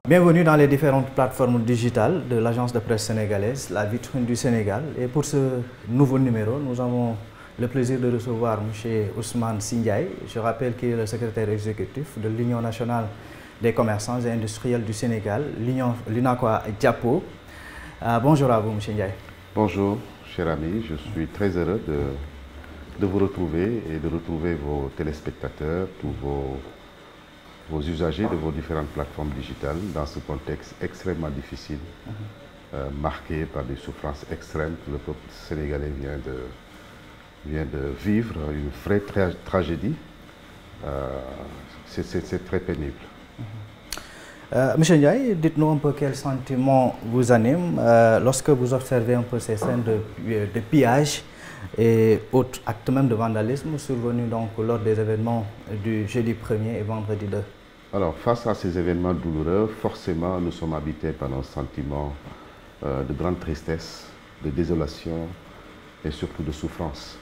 Bienvenue dans les différentes plateformes digitales de l'agence de presse sénégalaise, la vitrine du Sénégal. Et pour ce nouveau numéro, nous avons le plaisir de recevoir M. Ousmane Sy Ndiaye. Je rappelle qu'il est le secrétaire exécutif de l'Union nationale des commerçants et industriels du Sénégal, l'UNACOIS-JAPO. Bonjour à vous, M. Ndiaye. Bonjour, cher ami. Je suis très heureux de vous retrouver et de retrouver vos téléspectateurs, tous vos usagers de vos différentes plateformes digitales dans ce contexte extrêmement difficile, marqué par des souffrances extrêmes que le peuple sénégalais vient de vivre, une vraie tragédie. C'est très pénible. Monsieur Ndiaye, dites-nous un peu quel sentiment vous anime lorsque vous observez un peu ces scènes de pillage et autres actes même de vandalisme survenus donc lors des événements du jeudi 1er et vendredi 2. Alors, face à ces événements douloureux, forcément, nous sommes habités par un sentiment de grande tristesse, de désolation et surtout de souffrance,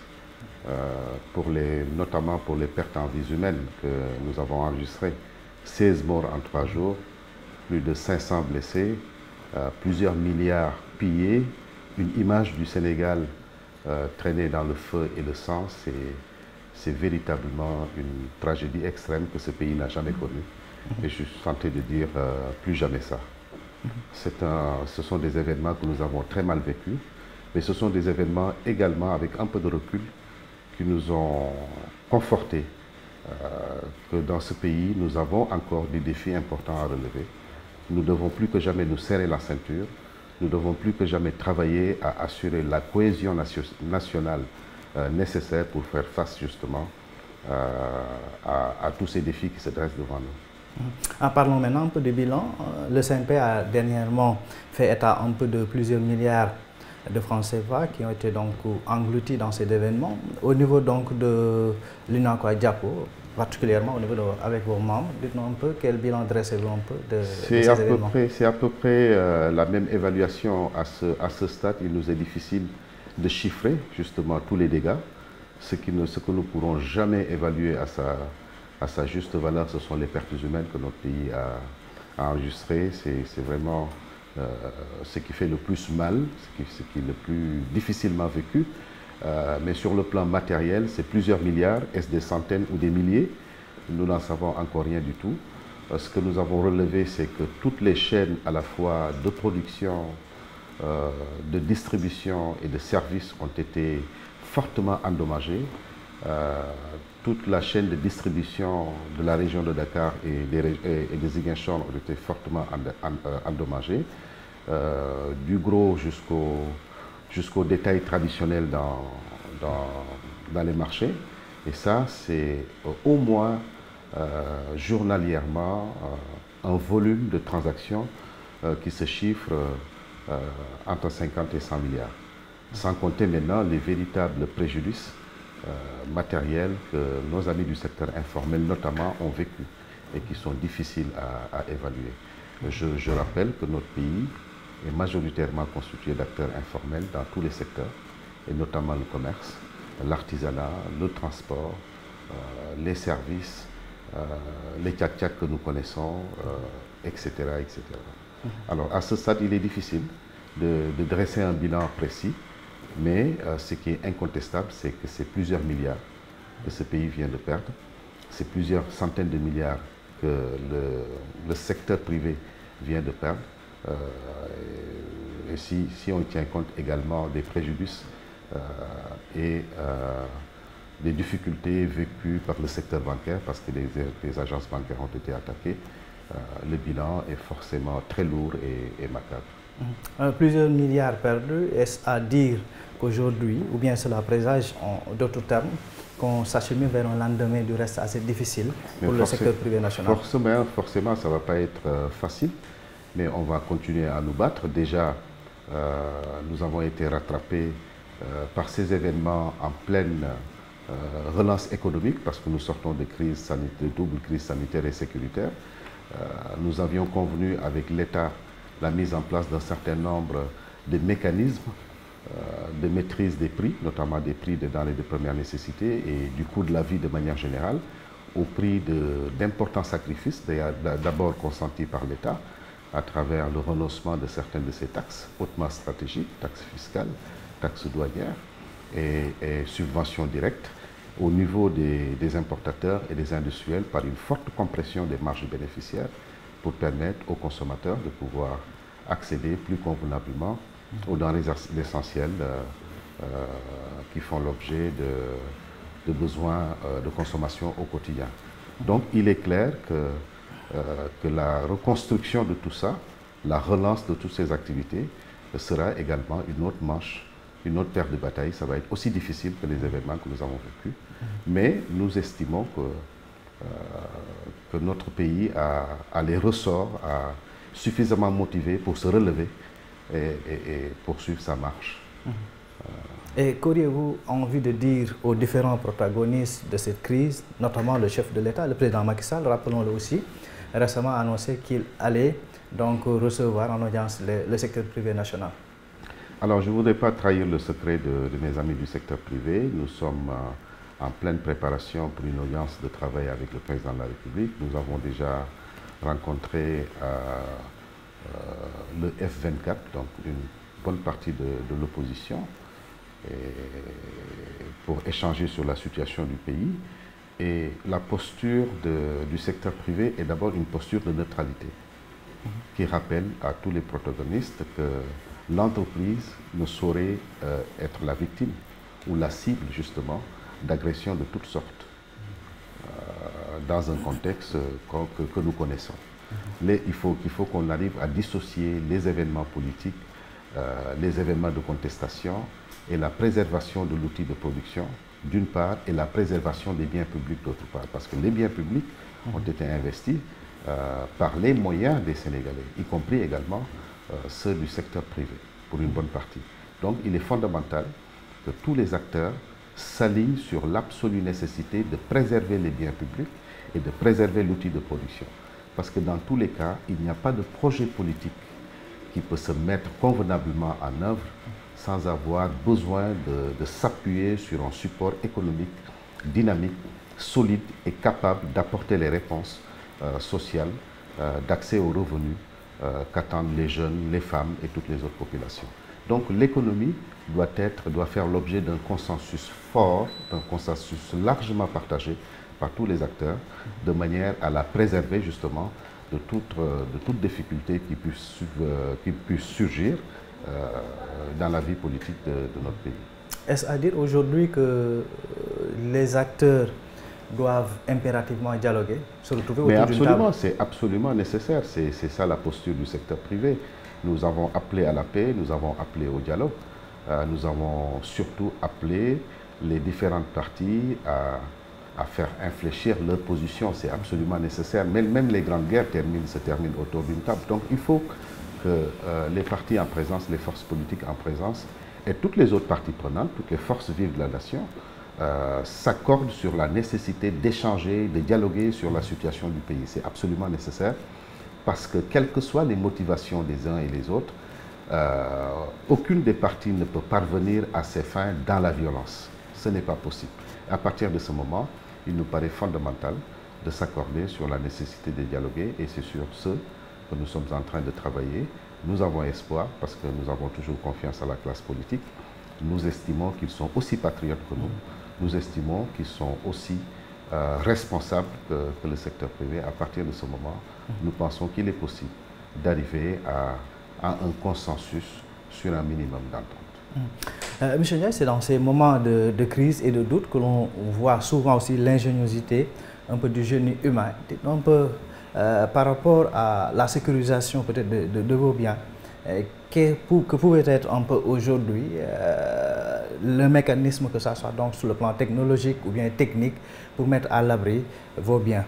notamment pour les pertes en vies humaines que nous avons enregistrées. 16 morts en 3 jours, plus de 500 blessés, plusieurs milliards pillés, une image du Sénégal traînée dans le feu et le sang. C'est véritablement une tragédie extrême que ce pays n'a jamais connue. Et je suis tenté de dire plus jamais ça. Ce sont des événements que nous avons très mal vécus, mais ce sont des événements également avec un peu de recul qui nous ont confortés que dans ce pays, nous avons encore des défis importants à relever. Nous devons plus que jamais nous serrer la ceinture. Nous devons plus que jamais travailler à assurer la cohésion nationale nécessaire pour faire face justement à tous ces défis qui se dressent devant nous. En parlant maintenant un peu du bilan, le CNP a dernièrement fait état un peu de plusieurs milliards de francs CFA qui ont été donc engloutis dans ces événements. Au niveau donc de l'UNACOIS-JAPO, particulièrement au niveau avec vos membres, dites-nous un peu quel bilan dressez-vous un peu de ces événements. C'est à peu près la même évaluation à ce stade. Il nous est difficile de chiffrer justement tous les dégâts. Ce que nous ne pourrons jamais évaluer à sa juste valeur, ce sont les pertes humaines que notre pays a enregistrées. C'est vraiment ce qui fait le plus mal, ce qui est le plus difficilement vécu. Mais sur le plan matériel, c'est plusieurs milliards, est-ce des centaines ou des milliers? Nous n'en savons encore rien du tout. Ce que nous avons relevé, c'est que toutes les chaînes à la fois de production, de distribution et de services ont été fortement endommagées. Toute la chaîne de distribution de la région de Dakar et des Ziguinchor ont été fortement endommagées, du gros jusqu'au détail traditionnel dans les marchés. Et ça, c'est au moins journalièrement un volume de transactions qui se chiffre entre 50 et 100 milliards. Sans compter maintenant les véritables préjudices matériels que nos amis du secteur informel notamment ont vécu et qui sont difficiles à évaluer. Je rappelle que notre pays est majoritairement constitué d'acteurs informels dans tous les secteurs, et notamment le commerce, l'artisanat, le transport, les services, les tchak-tchak que nous connaissons, etc., etc. Alors à ce stade, il est difficile de dresser un bilan précis, mais ce qui est incontestable, c'est que c'est plusieurs milliards que ce pays vient de perdre, c'est plusieurs centaines de milliards que le secteur privé vient de perdre. Et si on tient compte également des préjudices et des difficultés vécues par le secteur bancaire, parce que les agences bancaires ont été attaquées, le bilan est forcément très lourd et macabre. Plusieurs milliards perdus, est-ce à dire qu'aujourd'hui, ou bien cela présage en d'autres termes, qu'on s'achemine vers un lendemain du reste assez difficile pour le secteur privé national? Forcément, ça ne va pas être facile, mais on va continuer à nous battre. Déjà, nous avons été rattrapés par ces événements en pleine relance économique, parce que nous sortons de double crise sanitaire et sécuritaire. Nous avions convenu avec l'État la mise en place d'un certain nombre de mécanismes de maîtrise des prix, notamment des prix des denrées de première nécessité et du coût de la vie de manière générale, au prix d'importants sacrifices, d'abord consentis par l'État, à travers le renoncement de certaines de ces taxes hautement stratégiques, taxes fiscales, taxes douanières et subventions directes au niveau des importateurs et des industriels par une forte compression des marges bénéficiaires pour permettre aux consommateurs de pouvoir accéder plus convenablement aux denrées essentielles qui font l'objet de besoins de consommation au quotidien. Donc il est clair que la reconstruction de tout ça, la relance de toutes ces activités sera également une autre manche, une autre paire de bataille. Ça va être aussi difficile que les événements que nous avons vécus. Mais nous estimons que notre pays a les ressorts suffisamment motivés pour se relever et poursuivre sa marche. Et qu'auriez-vous envie de dire aux différents protagonistes de cette crise, notamment le chef de l'État, le président Macky Sall, rappelons-le aussi, récemment annoncé qu'il allait donc recevoir en audience le secteur privé national? Alors, je ne voudrais pas trahir le secret de mes amis du secteur privé. Nous sommes en pleine préparation pour une audience de travail avec le président de la République. Nous avons déjà rencontré le F24, donc une bonne partie de l'opposition, pour échanger sur la situation du pays. Et la posture du secteur privé est d'abord une posture de neutralité qui rappelle à tous les protagonistes que l'entreprise ne saurait être la victime ou la cible justement d'agressions de toutes sortes dans un contexte que nous connaissons. Il faut qu'on arrive à dissocier les événements politiques, les événements de contestation et la préservation de l'outil de production d'une part et la préservation des biens publics d'autre part. Parce que les biens publics ont été investis par les moyens des Sénégalais, y compris également ceux du secteur privé, pour une bonne partie. Donc il est fondamental que tous les acteurs s'alignent sur l'absolue nécessité de préserver les biens publics et de préserver l'outil de production. Parce que dans tous les cas, il n'y a pas de projet politique qui peut se mettre convenablement en œuvre sans avoir besoin de s'appuyer sur un support économique dynamique, solide et capable d'apporter les réponses sociales d'accès aux revenus qu'attendent les jeunes, les femmes et toutes les autres populations. Donc l'économie doit faire l'objet d'un consensus fort, d'un consensus largement partagé par tous les acteurs, de manière à la préserver justement de toute difficulté qui puisse surgir dans la vie politique de notre pays. Est-ce à dire aujourd'hui que les acteurs doivent impérativement dialoguer, se retrouver autour d'une table? Mais c'est absolument nécessaire. C'est ça la posture du secteur privé. Nous avons appelé à la paix, nous avons appelé au dialogue. Nous avons surtout appelé les différentes parties à faire infléchir leur position. C'est absolument nécessaire. Même les grandes guerres se terminent autour d'une table. Donc il faut que les partis en présence, les forces politiques en présence et toutes les autres parties prenantes, toutes les forces vives de la nation, s'accordent sur la nécessité d'échanger, de dialoguer sur la situation du pays. C'est absolument nécessaire parce que quelles que soient les motivations des uns et des autres, aucune des parties ne peut parvenir à ses fins dans la violence. Ce n'est pas possible. À partir de ce moment, il nous paraît fondamental de s'accorder sur la nécessité de dialoguer et c'est sur ce que nous sommes en train de travailler. Nous avons espoir parce que nous avons toujours confiance à la classe politique. Nous estimons qu'ils sont aussi patriotes que nous. Nous estimons qu'ils sont aussi responsables que le secteur privé. À partir de ce moment, nous pensons qu'il est possible d'arriver à un consensus sur un minimum d'entente. Monsieur Ndiaye, c'est dans ces moments de crise et de doute que l'on voit souvent aussi l'ingéniosité un peu du génie humain. Un peu par rapport à la sécurisation peut-être de vos biens, que pouvait être un peu aujourd'hui le mécanisme, que ça soit donc sur le plan technologique ou bien technique, pour mettre à l'abri vos biens?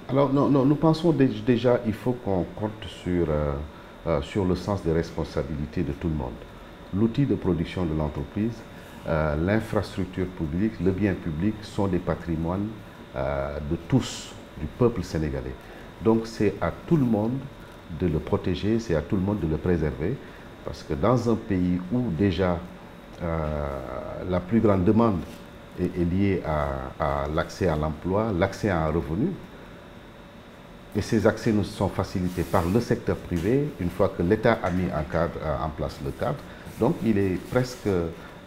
Alors non, nous pensons déjà qu'il faut qu'on compte sur le sens des responsabilités de tout le monde. L'outil de production de l'entreprise, l'infrastructure publique, le bien public sont des patrimoines de tous, du peuple sénégalais. Donc c'est à tout le monde de le protéger, c'est à tout le monde de le préserver, parce que dans un pays où déjà la plus grande demande est liée à l'accès à l'emploi, l'accès à un revenu, Et ces accès nous sont facilités par le secteur privé une fois que l'État a mis en place le cadre. Donc il est presque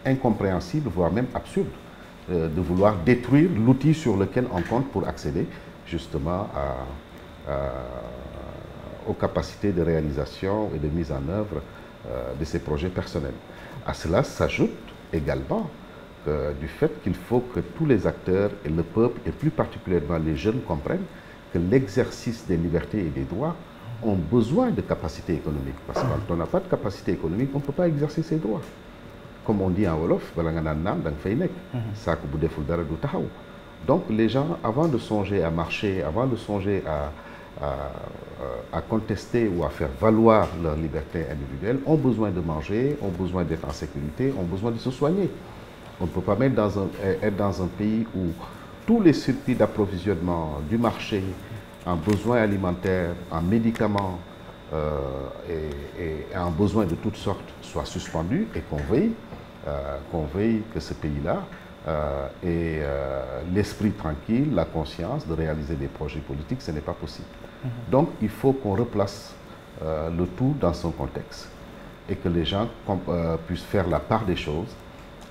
incompréhensible, voire même absurde, de vouloir détruire l'outil sur lequel on compte pour accéder justement aux capacités de réalisation et de mise en œuvre de ces projets personnels. À cela s'ajoute également du fait qu'il faut que tous les acteurs et le peuple, et plus particulièrement les jeunes, comprennent que l'exercice des libertés et des droits ont besoin de capacités économiques. Parce que quand on n'a pas de capacité économique, on ne peut pas exercer ses droits. Comme on dit en Wolof, donc les gens, avant de songer à marcher, avant de songer à contester ou à faire valoir leur liberté individuelle, ont besoin de manger, ont besoin d'être en sécurité, ont besoin de se soigner. On ne peut pas même être dans un pays où tous les circuits d'approvisionnement du marché en besoins alimentaires, en médicaments et en besoins de toutes sortes soient suspendus et qu'on veille que ce pays-là ait l'esprit tranquille, la conscience de réaliser des projets politiques. Ce n'est pas possible. Donc il faut qu'on replace le tout dans son contexte et que les gens puissent faire la part des choses.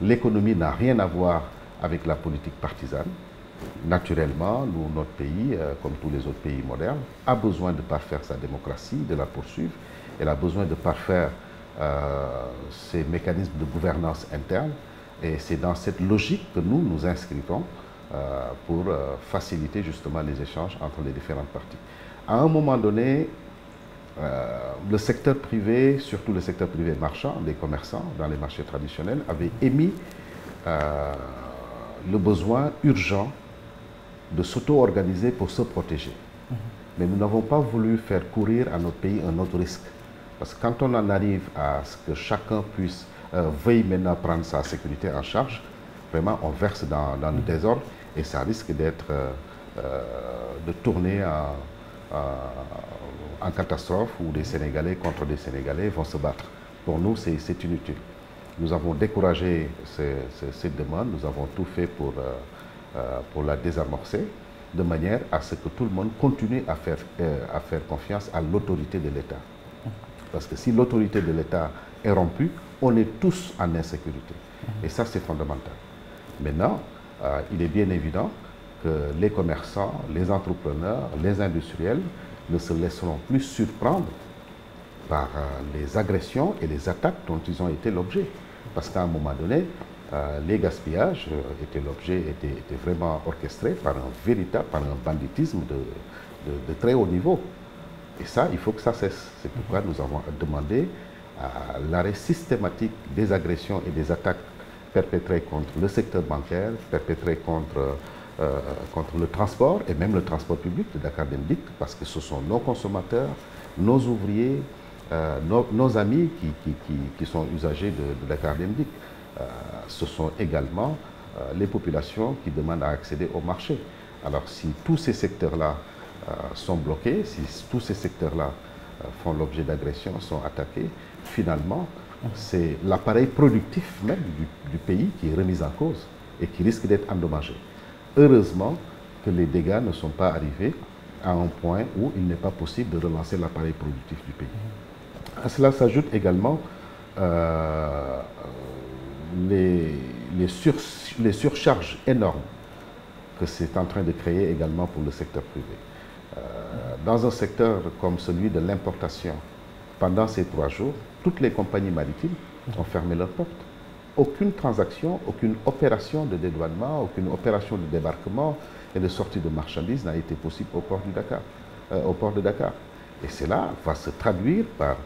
L'économie n'a rien à voir avec la politique partisane. Naturellement, notre pays, comme tous les autres pays modernes, a besoin de parfaire sa démocratie, de la poursuivre. Elle a besoin de parfaire ses mécanismes de gouvernance interne. Et c'est dans cette logique que nous nous inscrivons pour faciliter justement les échanges entre les différentes parties. À un moment donné, le secteur privé, surtout le secteur privé marchand, les commerçants dans les marchés traditionnels, avait émis le besoin urgent de s'auto-organiser pour se protéger. Mais nous n'avons pas voulu faire courir à notre pays un autre risque. Parce que quand on en arrive à ce que chacun puisse veuille maintenant prendre sa sécurité en charge, vraiment on verse dans le désordre et ça risque d'être de tourner en catastrophe où des Sénégalais contre des Sénégalais vont se battre. Pour nous, c'est inutile. Nous avons découragé cette demande, nous avons tout fait pour la désamorcer, de manière à ce que tout le monde continue à faire confiance à l'autorité de l'État. Parce que si l'autorité de l'État est rompue, on est tous en insécurité. Et ça, c'est fondamental. Maintenant, il est bien évident que les commerçants, les entrepreneurs, les industriels ne se laisseront plus surprendre par les agressions et les attaques dont ils ont été l'objet. Parce qu'à un moment donné, les gaspillages étaient vraiment orchestrés par un banditisme de très haut niveau. Et ça, il faut que ça cesse. C'est pourquoi nous avons demandé l'arrêt systématique des agressions et des attaques perpétrées contre le secteur bancaire, perpétrées contre le transport et même le transport public de Dakar Dem Dikk, parce que ce sont nos consommateurs, nos ouvriers, nos amis qui sont usagers de Dakar Dem Dikk. Ce sont également les populations qui demandent à accéder au marché. Alors si tous ces secteurs-là sont bloqués, si tous ces secteurs-là font l'objet d'agressions, sont attaqués, finalement, c'est l'appareil productif même du pays qui est remis en cause et qui risque d'être endommagé. Heureusement que les dégâts ne sont pas arrivés à un point où il n'est pas possible de relancer l'appareil productif du pays. À cela s'ajoute également les surcharges énormes que c'est en train de créer également pour le secteur privé. Dans un secteur comme celui de l'importation, pendant ces 3 jours, toutes les compagnies maritimes ont fermé leurs portes. Aucune transaction, aucune opération de dédouanement, aucune opération de débarquement et de sortie de marchandises n'a été possible au port de Dakar. Et cela va se traduire par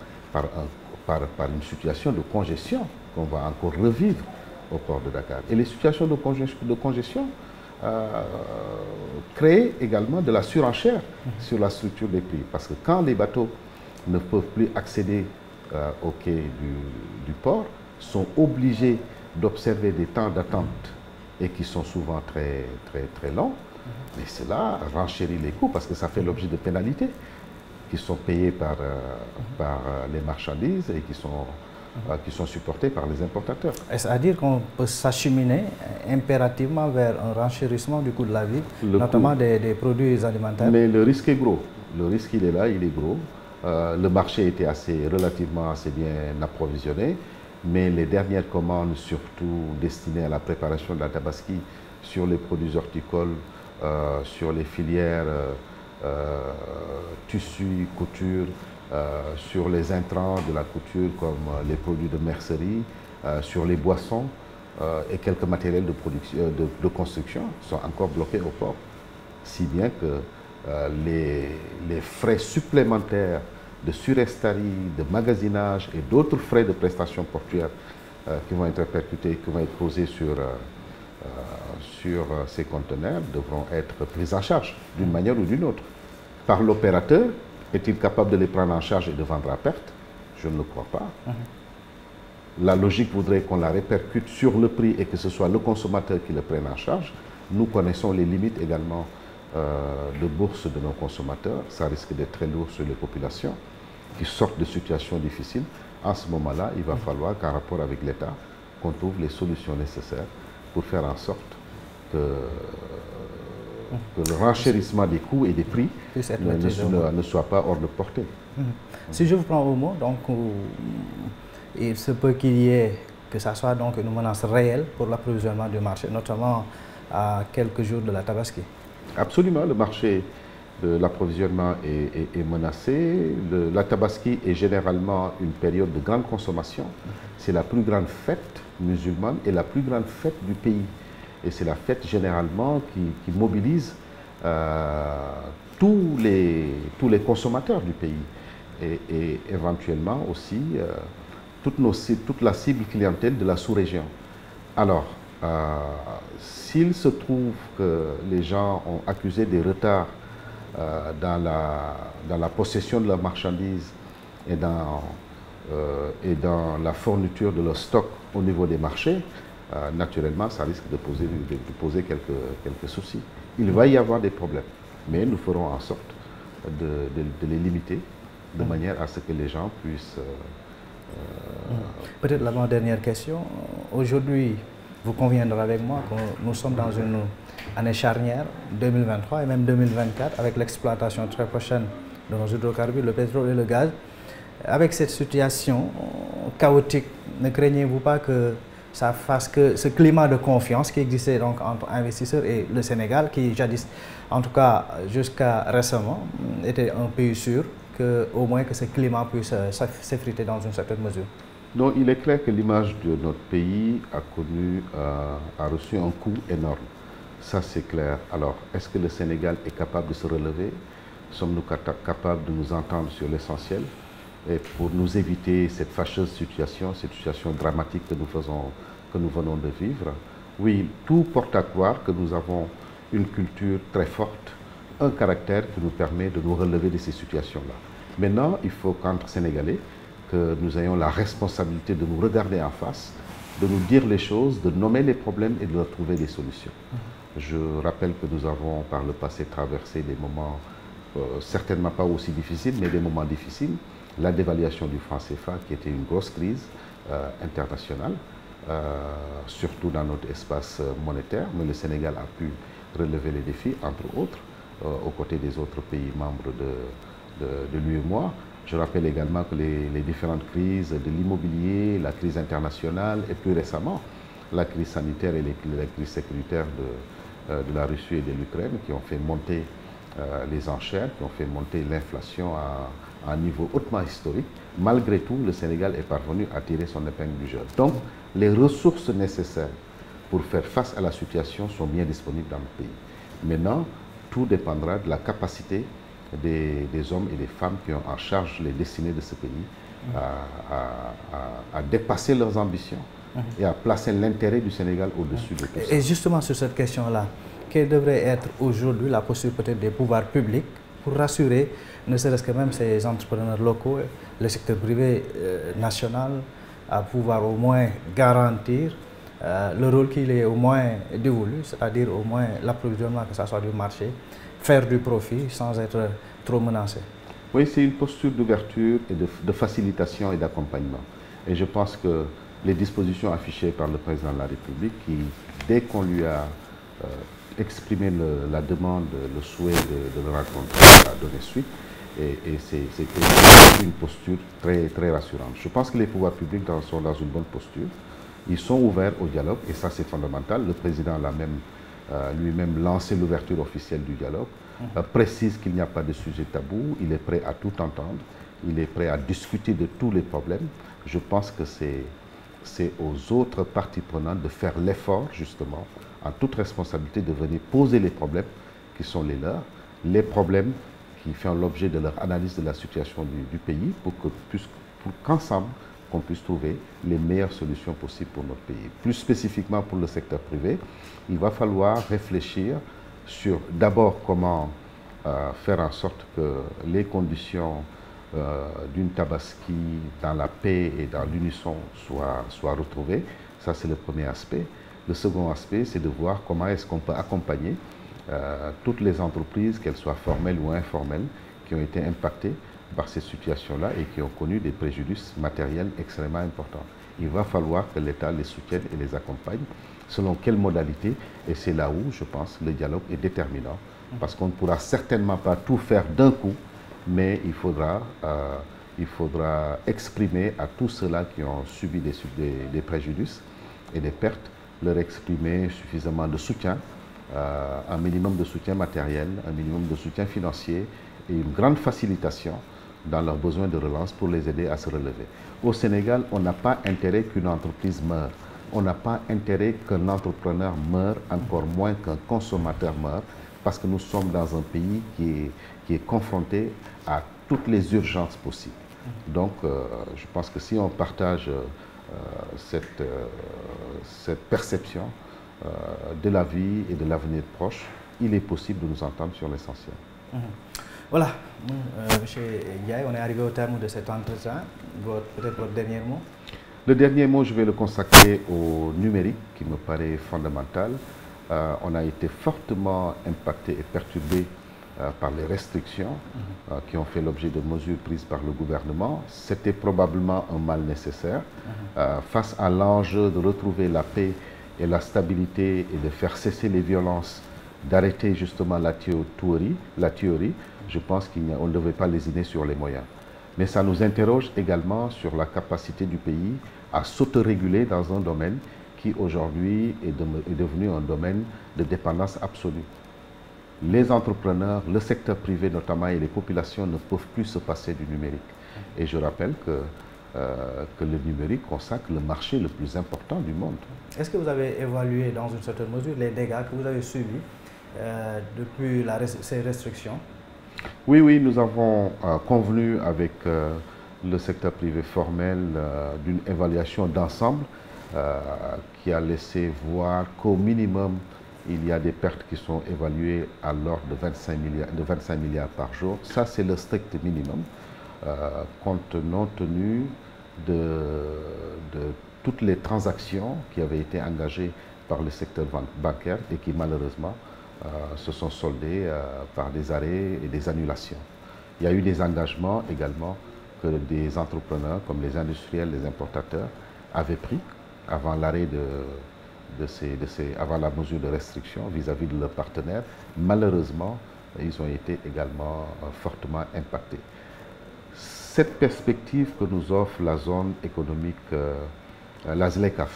une situation de congestion qu'on va encore revivre au port de Dakar. Et les situations de congestion créent également de la surenchère sur la structure des prix. Parce que quand les bateaux ne peuvent plus accéder au quai du port, sont obligés d'observer des temps d'attente et qui sont souvent très, très, très longs. Mais cela renchérit les coûts parce que ça fait l'objet de pénalités qui sont payées par les marchandises et qui sont qui sont supportés par les importateurs. Est-ce à dire qu'on peut s'acheminer impérativement vers un renchérissement du coût de la vie, notamment des produits alimentaires? Mais le risque est gros. Le risque, il est là, il est gros. Le marché était relativement assez bien approvisionné, mais les dernières commandes, surtout destinées à la préparation de la tabaski, sur les produits horticoles, sur les filières tissus, couture, sur les intrants de la couture comme les produits de mercerie, sur les boissons et quelques matériels de production, de construction sont encore bloqués au port. Si bien que les frais supplémentaires de surestarie, de magasinage et d'autres frais de prestation portuaire qui vont être répercutés, qui vont être posés sur ces conteneurs devront être pris en charge d'une manière ou d'une autre. Par l'opérateur, est-il capable de les prendre en charge et de vendre à perte? Je ne le crois pas. La logique voudrait qu'on la répercute sur le prix et que ce soit le consommateur qui le prenne en charge. Nous connaissons les limites également de bourse de nos consommateurs. Ça risque d'être très lourd sur les populations qui sortent de situations difficiles. En ce moment-là, il va falloir qu'en rapport avec l'État, qu'on trouve les solutions nécessaires pour faire en sorte que le renchérissement des coûts et des prix ne soit pas hors de portée. Si je vous prends au mot, donc il se peut qu'il y ait, que ça soit donc une menace réelle pour l'approvisionnement du marché, notamment à quelques jours de la tabaski. Absolument, le marché de l'approvisionnement est menacé. La tabaski est généralement une période de grande consommation. C'est la plus grande fête musulmane et la plus grande fête du pays. Et c'est la fête généralement qui mobilise tous les consommateurs du pays et éventuellement aussi toute la cible clientèle de la sous-région. Alors, s'il se trouve que les gens ont accusé des retards dans la possession de leurs marchandises et dans la fourniture de leur stock au niveau des marchés, naturellement, ça risque de poser quelques soucis. Il va y avoir des problèmes, mais nous ferons en sorte de les limiter de manière à ce que les gens puissent... Peut-être l'avant-dernière question. Aujourd'hui, vous conviendrez avec moi que nous sommes dans une année charnière, 2023 et même 2024, avec l'exploitation très prochaine de nos hydrocarbures, le pétrole et le gaz. Avec cette situation chaotique, ne craignez-vous pas que ça fasse que ce climat de confiance qui existait donc entre investisseurs et le Sénégal, qui jadis, en tout cas jusqu'à récemment, était un pays sûr, au moins que ce climat puisse s'effriter dans une certaine mesure? Donc il est clair que l'image de notre pays a reçu un coup énorme. Ça c'est clair. Alors, est-ce que le Sénégal est capable de se relever? Sommes-nous capables de nous entendre sur l'essentiel? Et pour nous éviter cette fâcheuse situation, cette situation dramatique que nous venons de vivre? Oui, tout porte à croire que nous avons une culture très forte, un caractère qui nous permet de nous relever de ces situations-là. Maintenant, il faut qu'entre Sénégalais, que nous ayons la responsabilité de nous regarder en face, de nous dire les choses, de nommer les problèmes et de leur trouver des solutions. Je rappelle que nous avons par le passé traversé des moments certainement pas aussi difficiles, mais des moments difficiles. La dévaluation du franc CFA qui était une grosse crise internationale, surtout dans notre espace monétaire, mais le Sénégal a pu relever les défis, entre autres, aux côtés des autres pays membres de l'UEMOA. Je rappelle également que les différentes crises de l'immobilier, la crise internationale et plus récemment la crise sanitaire et la crise sécuritaire de la Russie et de l'Ukraine qui ont fait monter les enchères, qui ont fait monter l'inflation à un niveau hautement historique. Malgré tout, le Sénégal est parvenu à tirer son épingle du jeu. Donc, les ressources nécessaires pour faire face à la situation sont bien disponibles dans le pays. Maintenant, tout dépendra de la capacité des hommes et des femmes qui ont en charge les destinées de ce pays à dépasser leurs ambitions et à placer l'intérêt du Sénégal au-dessus de tout ça. Et justement sur cette question-là, quelle devrait être aujourd'hui la posture peut-être des pouvoirs publics pour rassurer ne serait-ce que même ces entrepreneurs locaux, le secteur privé national, à pouvoir au moins garantir le rôle qu'il est au moins dévolu, c'est-à-dire au moins l'approvisionnement, que ce soit du marché, faire du profit sans être trop menacé? Oui, c'est une posture d'ouverture et de facilitation et d'accompagnement. Et je pense que les dispositions affichées par le président de la République, qui, dès qu'on lui a exprimé la demande, le souhait de le rencontrer, a donné suite. Et c'est une posture très rassurante. Je pense que les pouvoirs publics sont dans une bonne posture. Ils sont ouverts au dialogue et ça c'est fondamental. Le président l'a même lui-même lancé l'ouverture officielle du dialogue, précise qu'il n'y a pas de sujet tabou, il est prêt à tout entendre, il est prêt à discuter de tous les problèmes. Je pense que c'est aux autres parties prenantes de faire l'effort justement, en toute responsabilité, de venir poser les problèmes qui sont les leurs, les problèmes qui font l'objet de leur analyse de la situation du pays pour qu'ensemble, qu'on puisse trouver les meilleures solutions possibles pour notre pays. Plus spécifiquement pour le secteur privé, il va falloir réfléchir sur d'abord comment faire en sorte que les conditions d'une Tabaski dans la paix et dans l'unisson soient retrouvées. Ça, c'est le premier aspect. Le second aspect, c'est de voir comment est-ce qu'on peut accompagner toutes les entreprises, qu'elles soient formelles ou informelles, qui ont été impactées par ces situations-là et qui ont connu des préjudices matériels extrêmement importants. Il va falloir que l'État les soutienne et les accompagne. Selon quelle modalité? Et c'est là où, je pense, le dialogue est déterminant. Parce qu'on ne pourra certainement pas tout faire d'un coup, mais il faudra exprimer à tous ceux-là qui ont subi des préjudices et des pertes, leur exprimer suffisamment de soutien, un minimum de soutien matériel, un minimum de soutien financier et une grande facilitation dans leurs besoins de relance pour les aider à se relever. Au Sénégal, on n'a pas intérêt qu'une entreprise meure. On n'a pas intérêt qu'un entrepreneur meure, encore moins qu'un consommateur meure, parce que nous sommes dans un pays qui est confronté à toutes les urgences possibles. Donc, je pense que si on partage cette perception de la vie et de l'avenir proche, il est possible de nous entendre sur l'essentiel. Voilà, Monsieur Ndiaye, on est arrivé au terme de cet entretien. Peut-être votre dernier mot? Le dernier mot, je vais le consacrer au numérique, qui me paraît fondamental. On a été fortement impacté et perturbé par les restrictions qui ont fait l'objet de mesures prises par le gouvernement. C'était probablement un mal nécessaire. Face à l'enjeu de retrouver la paix et la stabilité et de faire cesser les violences, d'arrêter justement la théorie, je pense qu'on ne devait pas lésiner sur les moyens. Mais ça nous interroge également sur la capacité du pays à s'autoréguler dans un domaine qui aujourd'hui est devenu un domaine de dépendance absolue. Les entrepreneurs, le secteur privé notamment et les populations ne peuvent plus se passer du numérique. Et je rappelle que le numérique consacre le marché le plus important du monde. Est-ce que vous avez évalué dans une certaine mesure les dégâts que vous avez subis depuis ces restrictions? Oui, nous avons convenu avec le secteur privé formel d'une évaluation d'ensemble qui a laissé voir qu'au minimum, il y a des pertes qui sont évaluées à l'ordre de 25 milliards par jour. Ça, c'est le strict minimum, compte tenu de toutes les transactions qui avaient été engagées par le secteur bancaire et qui, malheureusement, se sont soldées par des arrêts et des annulations. Il y a eu des engagements également que des entrepreneurs, comme les industriels, les importateurs, avaient pris avant l'arrêt avant la mesure de restriction vis-à-vis de leurs partenaires. Malheureusement, ils ont été également fortement impactés. Cette perspective que nous offre la zone économique, la ZLECAf,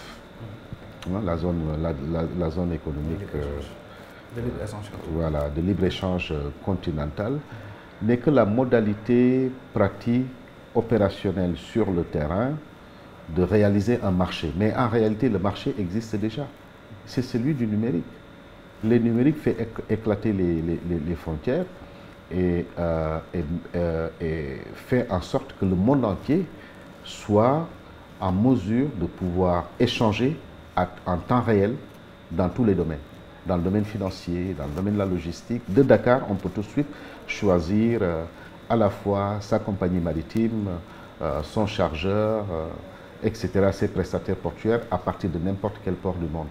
la zone économique de libre-échange continental, n'est que la modalité pratique opérationnelle sur le terrain de réaliser un marché. Mais en réalité, le marché existe déjà. C'est celui du numérique. Le numérique fait éclater les frontières et fait en sorte que le monde entier soit en mesure de pouvoir échanger en temps réel dans tous les domaines. Dans le domaine financier, dans le domaine de la logistique. De Dakar, on peut tout de suite choisir à la fois sa compagnie maritime, son chargeur, etc., ses prestataires portuaires à partir de n'importe quel port du monde.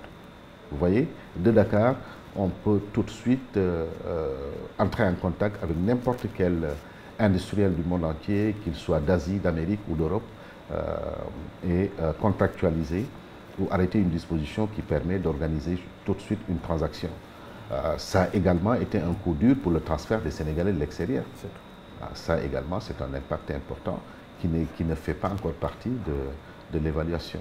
Vous voyez, de Dakar, on peut tout de suite entrer en contact avec n'importe quel industriel du monde entier, qu'il soit d'Asie, d'Amérique ou d'Europe, et contractualiser ou arrêter une disposition qui permet d'organiser tout de suite une transaction. Ça a également été un coup dur pour le transfert des Sénégalais de l'extérieur. Ça également, c'est un impact important qui ne fait pas encore partie de l'évaluation.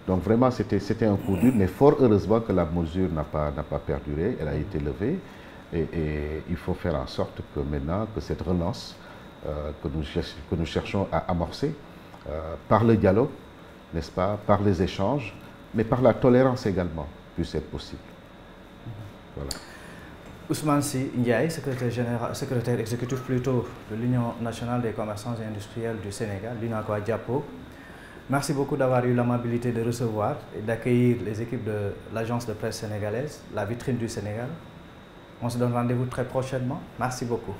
Donc vraiment, c'était un coup dur, mais fort heureusement que la mesure n'a pas perduré, elle a été levée. Et il faut faire en sorte que maintenant, que cette relance que nous cherchons à amorcer, par le dialogue, n'est-ce pas, par les échanges, mais par la tolérance également, puisse être possible. Voilà. Ousmane Sy Ndiaye, secrétaire exécutif plutôt de l'Union nationale des commerçants et industriels du Sénégal, l'UNACOIS-DIAPO. Merci beaucoup d'avoir eu l'amabilité de recevoir et d'accueillir les équipes de l'agence de presse sénégalaise, la vitrine du Sénégal. On se donne rendez-vous très prochainement. Merci beaucoup.